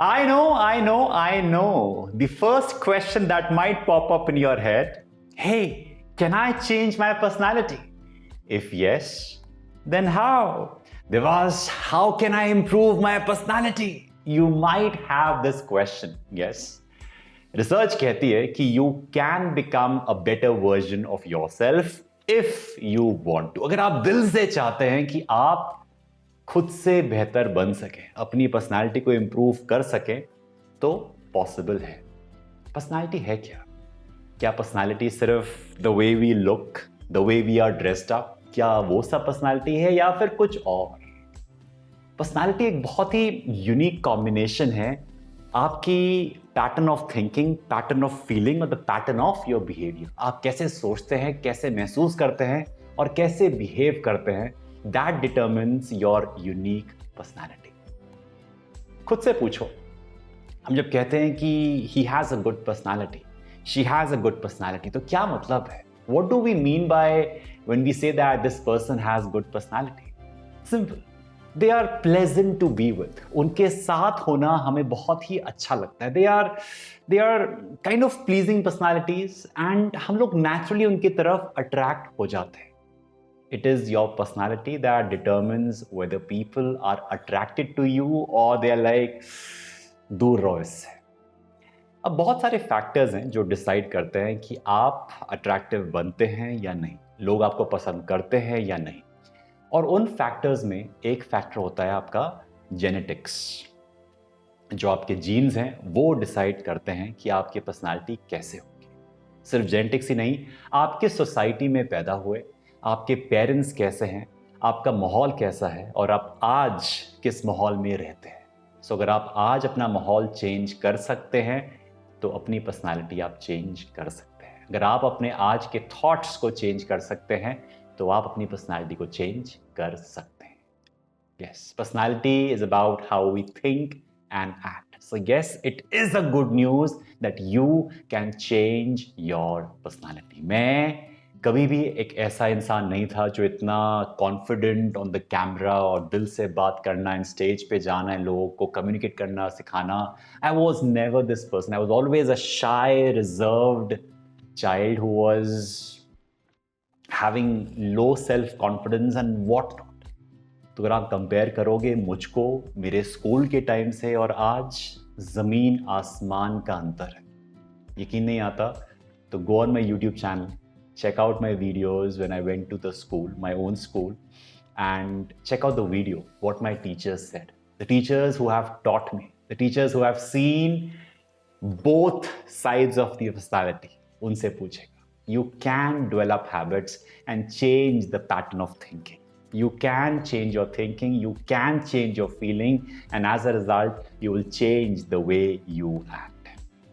I know. The first question that might pop up in your head, hey, can I change my personality? If yes, then how? Devas, how can I improve my personality? You might have this question, yes. Research कहती है कि you can become a better version of yourself if you want to. अगर आप दिल से चाहते हैं कि आप खुद से बेहतर बन सकें, अपनी पर्सनालिटी को इंप्रूव कर सकें, तो पॉसिबल है। पर्सनालिटी है क्या? क्या पर्सनालिटी सिर्फ the way we look, the way we are dressed up, क्या वो सब पर्सनालिटी है या फिर कुछ और? पर्सनालिटी एक बहुत ही यूनिक कॉम्बिनेशन है आपकी pattern of thinking, pattern of feeling और the pattern of your behaviour. आप कैसे सोचते हैं, कैसे महसूस करते हैं और कैसे बिहेव करते हैं, that determines your unique personality. खुद से पूछो, हम जब कहते हैं कि he has a good personality, she has a good personality, तो क्या मतलब है? What do we mean by when we say that this person has good personality? Simple. They are pleasant to be with. उनके साथ होना हमें बहुत ही अच्छा लगता है. They are kind of pleasing personalities and हम लोग naturally उनकी तरफ attract हो जाते हैं. It is your personality that determines whether people are attracted to you or they are like दूर रहो इससे. अब बहुत सारे फैक्टर्स हैं जो डिसाइड करते हैं कि आप अट्रैक्टिव बनते हैं या नहीं, लोग आपको पसंद करते हैं या नहीं। और उन फैक्टर्स में एक फैक्टर होता है आपका जेनेटिक्स। जो आपके जीन्स हैं वो डिसाइड करते हैं कि आपकी पर्सनालिटी कैसे होगी। सिर्फ जेनेटिक्स ही नहीं, आपके सोसाइटी में पैदा हुए, आपके पेरेंट्स कैसे हैं, आपका माहौल कैसा है और आप आज किस माहौल में रहते हैं। सो अगर आप आज अपना माहौल चेंज कर सकते हैं तो अपनी पर्सनालिटी आप चेंज कर सकते हैं। अगर आप अपने आज के थॉट्स को चेंज कर सकते हैं तो आप अपनी पर्सनालिटी को चेंज कर सकते हैं। Yes, personality is about how we think and act. So yes, it is a good news that you can change your personality. मैं कभी भी एक ऐसा इंसान नहीं था जो इतना कॉन्फिडेंट ऑन द कैमरा और दिल से बात करना, इन स्टेज पे जाना, इन लोगों को कम्युनिकेट करना, सिखाना। I was never this person. I was always a shy, reserved child who was having low self confidence and what not. तो अगर आप कंपेयर करोगे मुझको मेरे स्कूल के टाइम से और आज, जमीन आसमान का अंतर है। यकीन नहीं आता तो go on my YouTube channel, check out my videos when I went to the school, my own school, and check out the video, what my teachers said. The teachers who have taught me, the teachers who have seen both sides of the personality, unse पूछेगा. You can develop habits and change the pattern of thinking. You can change your thinking, you can change your feeling, and as a result, you will change the way you act.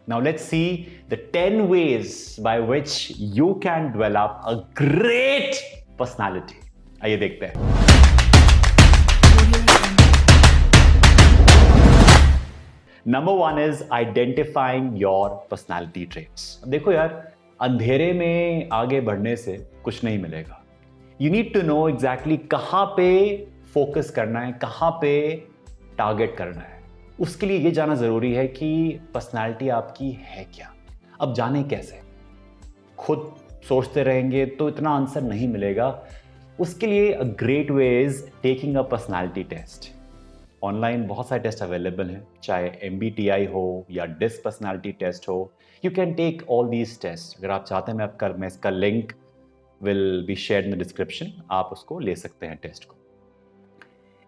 Now let's see the 10 ways by which you can develop a great personality. आइए देखते हैं। Number 1 is identifying your personality traits. अब देखो यार, अंधेरे में आगे बढ़ने से कुछ नहीं मिलेगा। You need to know exactly कहाँ पे फोकस करना है, कहाँ पे टारगेट करना है। उसके लिए ये जानना ज़रूरी है कि पर्सनालिटी आपकी है क्या। अब जाने कैसे? खुद सोचते रहेंगे तो इतना आंसर नहीं मिलेगा। उसके लिए a great way is taking a personality test. Online बहुत सारे टेस्ट अवेलेबल हैं, चाहे MBTI हो या डिस्क पर्सनालिटी टेस्ट हो। You can take all these test. अगर आप चाहते हैं मैं इसका link will be shared in the description, आप उसको ले सकते हैं टेस्ट को।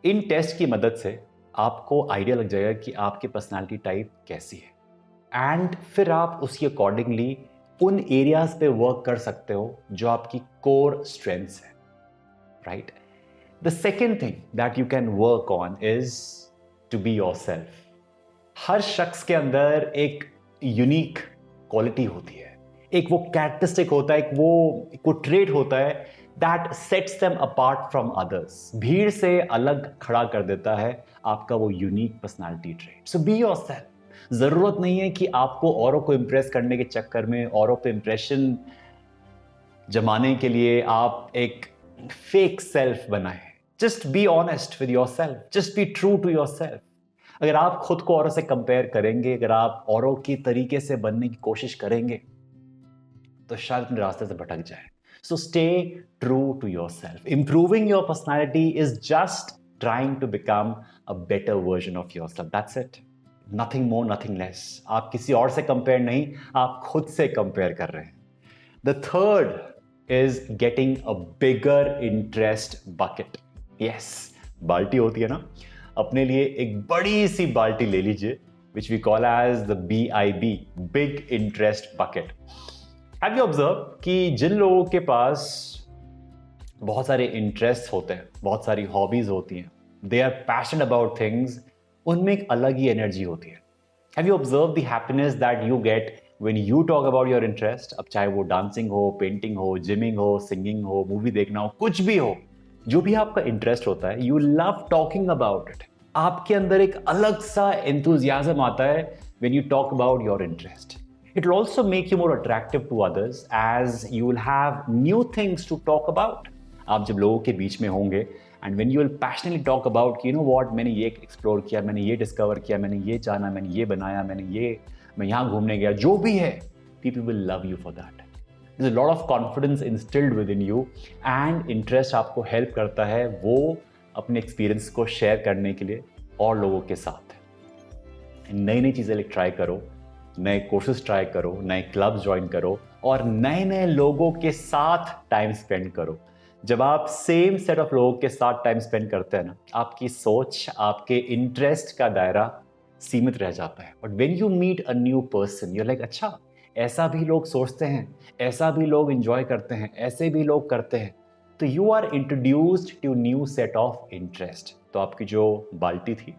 इन टेस्ट की मदद से आपको आइडिया लग जाएगा कि आपकी पर्सनालिटी टाइप कैसी है एंड फिर आप उसके अकॉर्डिंगली उन एरियाज पे वर्क कर सकते हो जो आपकी कोर स्ट्रेंथ्स है, right? The second thing that you can work on is to be yourself. हर शख्स के अंदर एक यूनिक क्वालिटी होती है, एक वो कैरेक्टरिस्टिक होता है, एक वो ट्रेट होता है that sets them apart from others. भीड़ से अलग खड़ा कर देता है आपका वो unique personality trait. So be yourself. जरूरत नहीं है कि आपको औरों को इंप्रेस करने के चक्कर में, औरों पे इंप्रेशन जमाने के लिए आप एक फेक सेल्फ बनाए। Just be honest with yourself, just be true to yourself. अगर आप खुद को औरों से कंपेयर करेंगे, अगर आप औरों की तरीके से बनने की कोशिश करेंगे, तो शायद अपने रास्ते से भटक जाए. So stay true to yourself. Improving your personality is just trying to become a better version of yourself. That's it. Nothing more, nothing less. आप किसी और से कंपेयर नहीं, आप खुद से कंपेयर कर रहे हैं. The third is getting a bigger interest bucket. Yes, बाल्टी होती है ना, अपने लिए एक बड़ी सी बाल्टी ले लीजिए, which we call as the BIB, Big Interest Bucket. Have you observed कि जिन लोगों के पास बहुत सारे इंटरेस्ट होते हैं, बहुत सारी हॉबीज होती हैं, they are passionate about things, उनमें एक अलग ही एनर्जी होती है. Have you observe the happiness that you get when you talk about your interest? अब चाहे वो डांसिंग हो, पेंटिंग हो, जिमिंग हो, सिंगिंग हो, मूवी देखना हो, कुछ भी हो, जो भी आपका इंटरेस्ट होता है, you love talking about it. आपके अंदर एक अलग सा एंथुजियाज्म आता है when you talk about your interest. It will also make you more attractive to others as you will have new things to talk about. आप जब लोगों के बीच में होंगे and when you will passionately talk about कि you know what, मैंने ये explore किया, मैंने ये डिस्कवर किया, मैंने ये जाना, मैंने ये बनाया, मैं यहाँ घूमने गया, जो भी है, people will love you for that. There's a lot of confidence instilled within you and interest आपको help करता है वो अपने एक्सपीरियंस को शेयर करने के लिए और लोगों के साथ. नई नई चीज़ें ट्राई करो, नए कोर्सेज ट्राई करो, नए क्लब्स ज्वाइन करो और नए नए लोगों के साथ टाइम स्पेंड करो. जब आप सेम सेट ऑफ लोगों के साथ टाइम स्पेंड करते हैं ना, आपकी सोच, आपके इंटरेस्ट का दायरा सीमित रह जाता है. But when you meet a new person, you like, अच्छा ऐसा भी लोग सोचते हैं, ऐसा भी लोग एंजॉय करते हैं, ऐसे भी लोग करते हैं. तो you are introduced to new set of interest. तो आपकी जो बाल्टी थी,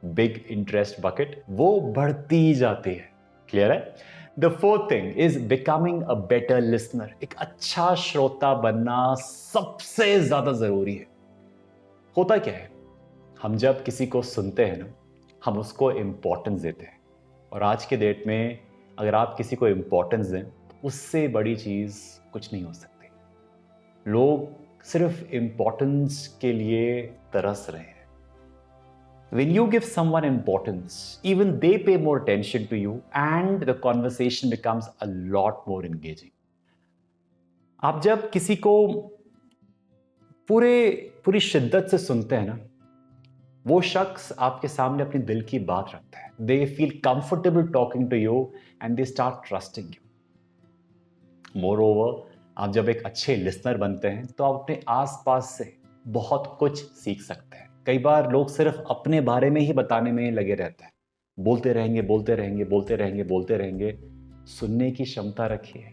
बिग इंटरेस्ट बकेट, वो बढ़ती जाती है. क्लियर है? The fourth thing is becoming a better listener. एक अच्छा श्रोता बनना सबसे ज्यादा जरूरी है. होता क्या है, हम जब किसी को सुनते हैं ना, हम उसको इंपॉर्टेंस देते हैं. और आज के डेट में अगर आप किसी को इंपॉर्टेंस दें, उससे बड़ी चीज कुछ नहीं हो सकती. लोग सिर्फ इंपॉर्टेंस के लिए तरस रहे हैं. When you give someone importance, even they pay more attention to you and the conversation becomes a lot more engaging. आप जब किसी को पूरी शिद्दत से सुनते हैं ना, वो शख्स आपके सामने अपने दिल की बात रखता है. They feel comfortable talking to you and they start trusting you. Moreover, आप जब एक अच्छे लिसनर बनते हैं तो आप अपने आसपास से बहुत कुछ सीख सकते हैं. कई बार लोग सिर्फ अपने बारे में ही बताने में लगे रहते हैं. बोलते रहेंगे, बोलते रहेंगे, बोलते रहेंगे, बोलते रहेंगे. सुनने की क्षमता रखिए.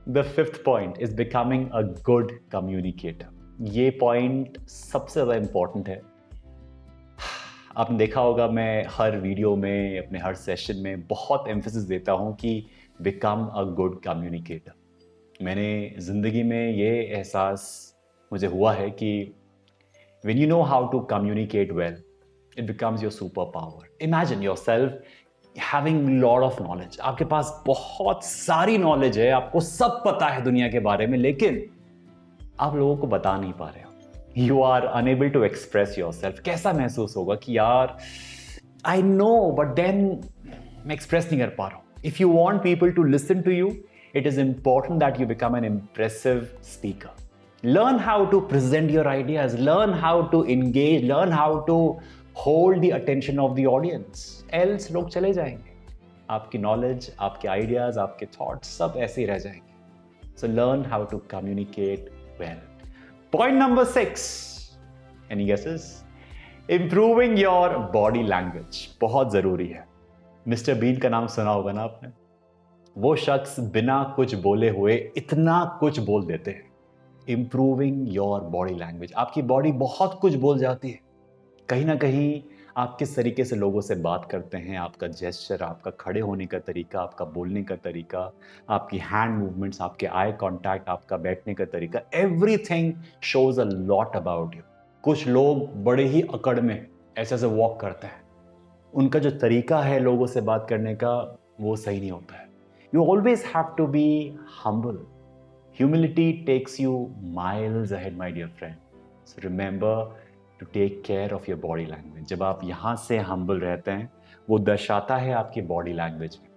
The fifth point is becoming a good communicator. ये पॉइंट सबसे ज़्यादा इंपॉर्टेंट है. आपने देखा होगा, मैं हर वीडियो में, अपने हर सेशन में बहुत एम्फेसिस देता हूँ कि बिकम अ गुड कम्युनिकेटर. मैंने ज़िंदगी में ये एहसास मुझे हुआ है कि when you know how to communicate well, it becomes your superpower. Imagine yourself having lot of knowledge. आपके पास बहुत सारी नॉलेज है, आपको सब पता है दुनिया के बारे में, लेकिन आप लोगों को बता नहीं पा रहे हो. You are unable to express yourself. कैसा महसूस होगा कि यार I know, but then मैं express नहीं कर पा रहा हूँ. If you want people to listen to you, it is important that you become an impressive speaker. Learn how to present your ideas, learn how to engage, learn how to hold the attention of the audience. Else लोग चले जाएंगे. आपकी knowledge, आपके ideas, आपके thoughts सब ऐसे ही रह जाएंगे. So learn how to communicate well. Point number 6. Any guesses? Improving your body language. बहुत जरूरी है. मिस्टर बीन का नाम सुना होगा ना आपने. वो शख्स बिना कुछ बोले हुए इतना कुछ बोल देते हैं. Improving your body language. आपकी बॉडी बहुत कुछ बोल जाती है. कहीं ना कहीं आप किस तरीके से लोगों से बात करते हैं, आपका जेस्चर, आपका खड़े होने का तरीका, आपका बोलने का तरीका, आपकी हैंड मूवमेंट्स, आपके आई कांटेक्ट, आपका बैठने का तरीका, everything shows a lot about you. कुछ लोग बड़े ही अकड़ में ऐसे ऐसे वॉक करते हैं. उनका जो तरीका है लोगों से बात करने का, वो सही नहीं होता है. You always have to be humble. Humility takes you miles ahead, my dear friend. So remember, to take care of your body language. जब आप यहाँ से हम्बल रहते हैं, वो दर्शाता है आपकी बॉडी लैंग्वेज में।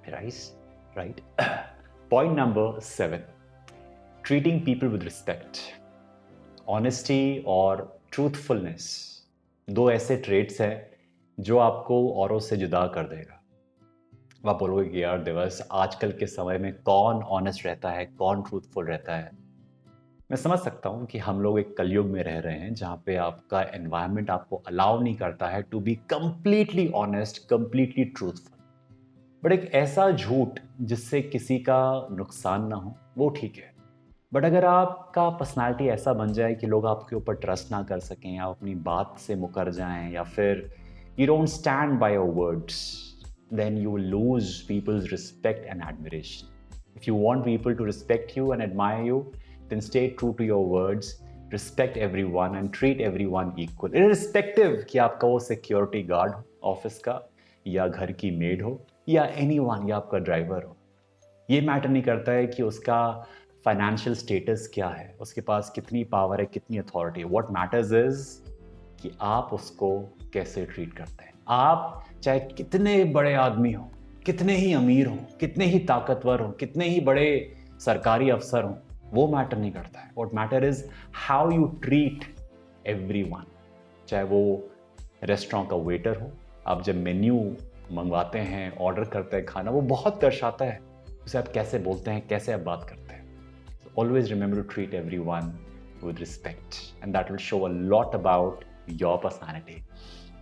Right. Point number 7, treating people with respect. Honesty और ट्रूथफुलनेस 2 ऐसे ट्रेट्स हैं जो आपको औरों से जुदा कर देगा। आप बोलोगे कि यार देवस, आजकल के समय में कौन ऑनेस्ट रहता है, कौन ट्रूथफुल रहता है। मैं समझ सकता हूँ कि हम लोग एक कलयुग में रह रहे हैं जहाँ पे आपका एनवायरनमेंट आपको अलाउ नहीं करता है to be completely honest, completely truthful. But एक ऐसा झूठ जिससे किसी का नुकसान ना हो, वो ठीक है। बट अगर आपका पर्सनालिटी ऐसा बन जाए कि लोग आपके ऊपर ट्रस्ट ना कर सकें, या अपनी बात से मुकर जाएं, या फिर you don't stand by your words, then you will lose people's respect and admiration. If you want people to respect you and admire you, then stay true to your words, respect everyone and treat everyone equal. Irrespective कि आपका वो security guard हो office का, या घर की made हो, या anyone, या आपका ड्राइवर हो। ये मैटर नहीं करता है कि उसका फाइनेंशियल स्टेटस क्या है, उसके पास कितनी पावर है, कितनी अथॉरिटी है। व्हाट मैटर्स इज कि आप उसको कैसे ट्रीट करते हैं। आप चाहे कितने बड़े आदमी हो, कितने ही अमीर हो, कितने ही ताकतवर हो, कितने ही बड़े सरकारी अफसर हो, वो मैटर नहीं करता है। What matter is how you treat everyone. चाहे वो रेस्टोरेंट का वेटर हो, आप जब मेन्यू मंगवाते हैं, ऑर्डर करते हैं खाना, वो बहुत दर्शाता है उसे आप कैसे बोलते हैं, कैसे आप बात करते हैं। So always remember to treat everyone with respect, and that will show a lot about your personality.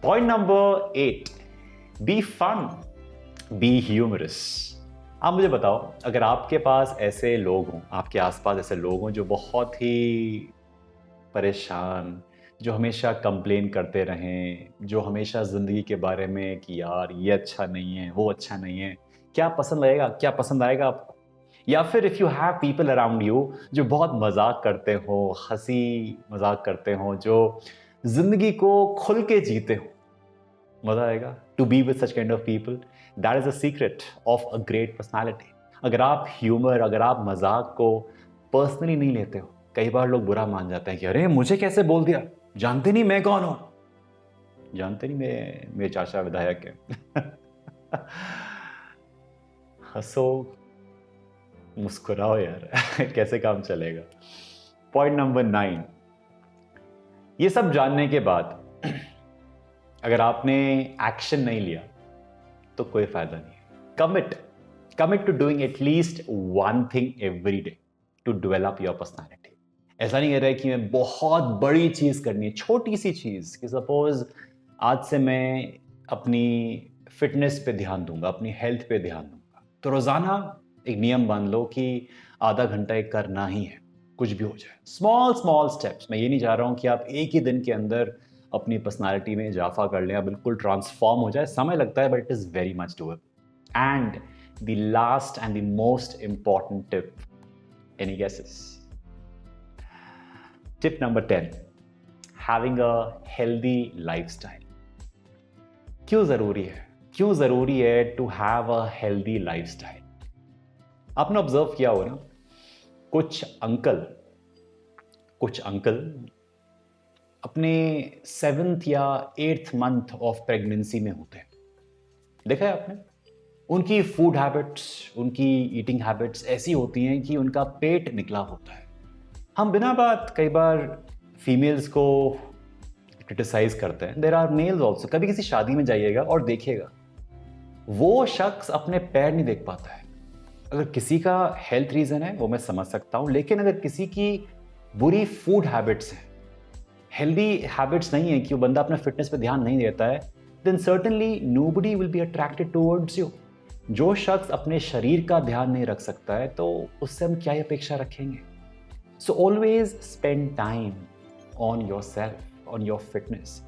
Point number 8, be fun, be humorous. आप मुझे बताओ, अगर आपके पास ऐसे लोग हों, आपके आसपास ऐसे लोग हों जो बहुत ही परेशान, जो हमेशा कंप्लेन करते रहें, जो हमेशा ज़िंदगी के बारे में कि यार ये अच्छा नहीं है, वो अच्छा नहीं है, क्या पसंद लगेगा, क्या पसंद आएगा आपको? या फिर if you have people around you जो बहुत मजाक करते हो, हंसी मजाक करते हो, जो ज़िंदगी को खुल के जीते हो, मज़ा आएगा। To be with such kind of people, that is a secret of a great personality. अगर आप ह्यूमर, अगर आप मजाक को पर्सनली नहीं लेते हो, कई बार लोग बुरा मान जाते हैं कि अरे मुझे कैसे बोल दिया, जानते नहीं मैं कौन हूं, जानते नहीं मेरे चाचा विधायक है। हंसो, मुस्कुराओ यार। कैसे काम चलेगा। पॉइंट नंबर 9, ये सब जानने के बाद अगर आपने एक्शन नहीं लिया तो कोई फायदा नहीं। Commit to doing at least one thing every day to develop your personality. ऐसा नहीं कह रहा है कि मैं बहुत बड़ी चीज करनी है, छोटी सी चीज कि सपोज आज से मैं अपनी फिटनेस पे ध्यान दूंगा, अपनी हेल्थ पे ध्यान दूंगा, तो रोजाना एक नियम बांध लो कि आधा घंटा एक करना ही है, कुछ भी हो जाए। Small steps. मैं ये नहीं चाह रहा हूं कि आप एक ही दिन के अंदर अपनी पर्सनालिटी में इजाफा कर लें, बिल्कुल ट्रांसफॉर्म हो जाए। समय लगता है, but it is very much doable. And the last and the most important tip, any guesses? Tip number 10, having a healthy lifestyle. क्यों जरूरी है to have a healthy lifestyle? आपने ऑब्जर्व किया हो ना, कुछ अंकल अपने 7th या 8th मंथ ऑफ प्रेगनेंसी में होते हैं। देखा है आपने? उनकी फूड हैबिट्स, उनकी ईटिंग हैबिट्स ऐसी होती हैं कि उनका पेट निकला होता है। हम बिना बात कई बार फीमेल्स को क्रिटिसाइज करते हैं। There are males also. कभी किसी शादी में जाइएगा और देखिएगा, वो शख्स अपने पैर नहीं देख पाता है। अगर किसी का हेल्थ रीजन है वो मैं समझ सकता हूं, लेकिन अगर किसी की बुरी फूड हैबिट्स है, हेल्दी हैबिट्स नहीं है, कि वो बंदा अपना फिटनेस पे ध्यान नहीं देता है, then certainly nobody will be attracted towards you. जो शख्स अपने शरीर का ध्यान नहीं रख सकता है, तो उससे हम क्या ही अपेक्षा रखेंगे? So always spend time on yourself, on your fitness.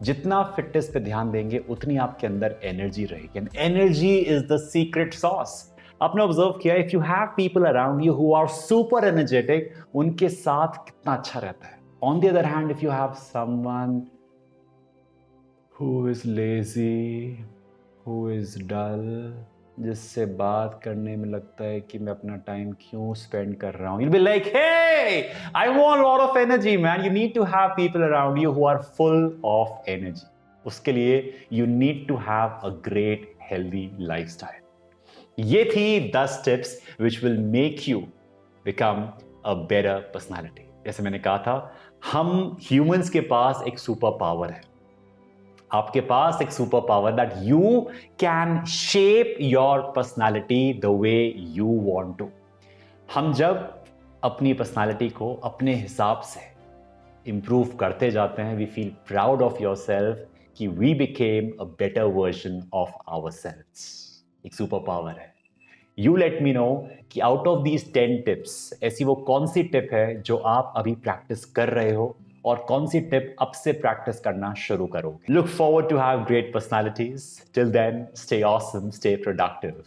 जितना फिटनेस पे ध्यान देंगे उतनी आपके अंदर एनर्जी रहेगी, and energy is the secret sauce. आपने ऑब्जर्व किया, if you have people around you who are super energetic, उनके साथ कितना अच्छा रहता है। On the other hand, if you have someone who is lazy, who is dull, जिससे बात करने में लगता है कि मैं अपना टाइम क्यों स्पेंड कर रहा हूं. You'll be like, hey, I want a lot of energy, man. You need to have people around you who are full of energy. उसके लिए you need to have a great healthy lifestyle. ये थी 10 tips which will make you become a better personality. जैसे मैंने कहा था, हम humans के पास एक सुपर पावर है. आपके पास एक super power that you can shape your personality the way you want to. हम जब अपनी पर्सनालिटी को अपने हिसाब से इंप्रूव करते जाते हैं, we feel proud of yourself कि we became a better version of ourselves. एक सुपर पावर है. यू लेट मी नो कि आउट ऑफ दीज 10 टिप्स ऐसी वो कौन सी टिप है जो आप अभी प्रैक्टिस कर रहे हो और कौन सी टिप अब से प्रैक्टिस करना शुरू करोगे. Look forward to have great personalities. Till then, stay awesome, stay productive.